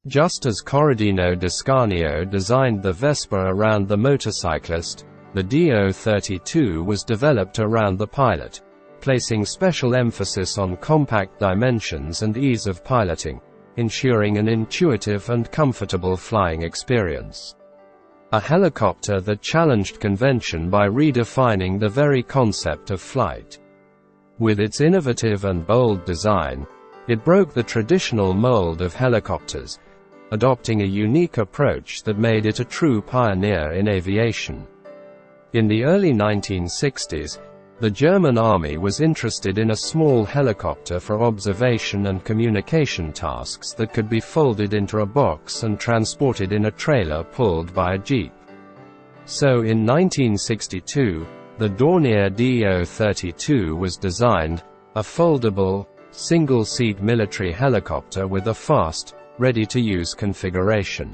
Just as Corradino d'Ascanio designed the Vespa around the motorcyclist, the Do-32 was developed around the pilot, placing special emphasis on compact dimensions and ease of piloting, ensuring an intuitive and comfortable flying experience. A helicopter that challenged convention by redefining the very concept of flight. With its innovative and bold design, it broke the traditional mold of helicopters, adopting a unique approach that made it a true pioneer in aviation. In the early 1960s, the German army was interested in a small helicopter for observation and communication tasks that could be folded into a box and transported in a trailer pulled by a jeep. So in 1962, the Dornier Do-32 was designed, a foldable, single-seat military helicopter with a fast, ready-to-use configuration.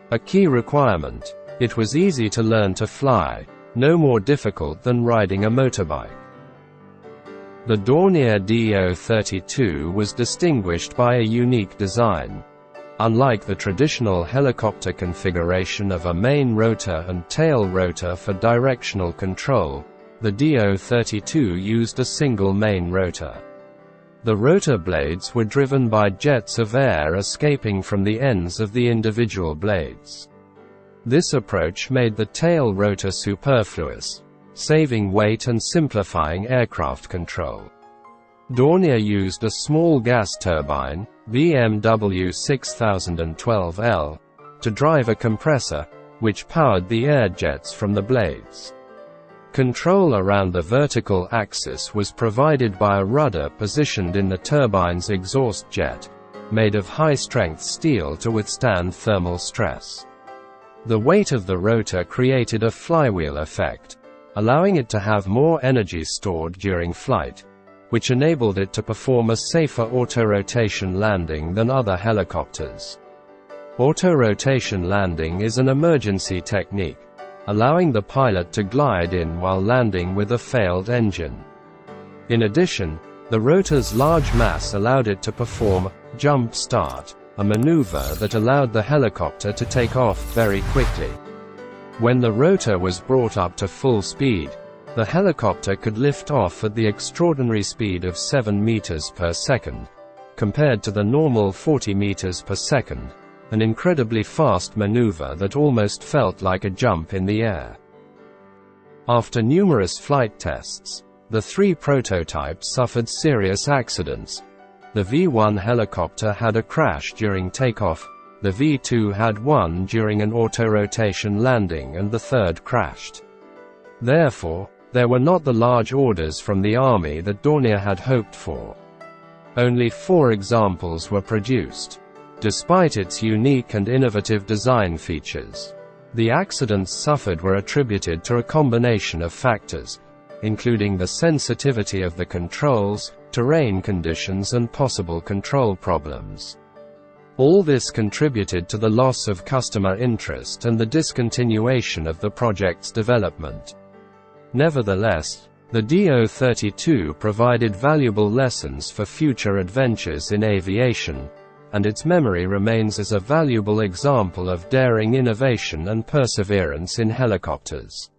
A key requirement: it was easy to learn to fly, no more difficult than riding a motorbike. The Dornier Do-32 was distinguished by a unique design. Unlike the traditional helicopter configuration of a main rotor and tail rotor for directional control, the Do-32 used a single main rotor. The rotor blades were driven by jets of air escaping from the ends of the individual blades. This approach made the tail rotor superfluous, saving weight and simplifying aircraft control. Dornier used a small gas turbine, BMW 6012L, to drive a compressor, which powered the air jets from the blades. Control around the vertical axis was provided by a rudder positioned in the turbine's exhaust jet, made of high-strength steel to withstand thermal stress. The weight of the rotor created a flywheel effect, allowing it to have more energy stored during flight, which enabled it to perform a safer autorotation landing than other helicopters. Autorotation landing is an emergency technique, allowing the pilot to glide in while landing with a failed engine. In addition, the rotor's large mass allowed it to perform jump start, a maneuver that allowed the helicopter to take off very quickly. When the rotor was brought up to full speed, the helicopter could lift off at the extraordinary speed of 7 meters per second, compared to the normal 40 meters per second, an incredibly fast maneuver that almost felt like a jump in the air. After numerous flight tests, the three prototypes suffered serious accidents. The V-1 helicopter had a crash during takeoff, the V-2 had one during an autorotation landing, and the third crashed. Therefore, there were not the large orders from the Army that Dornier had hoped for. Only 4 examples were produced. Despite its unique and innovative design features, the accidents suffered were attributed to a combination of factors, including the sensitivity of the controls, terrain conditions, and possible control problems. All this contributed to the loss of customer interest and the discontinuation of the project's development. Nevertheless, the Do-32 provided valuable lessons for future adventures in aviation, and its memory remains as a valuable example of daring innovation and perseverance in helicopters.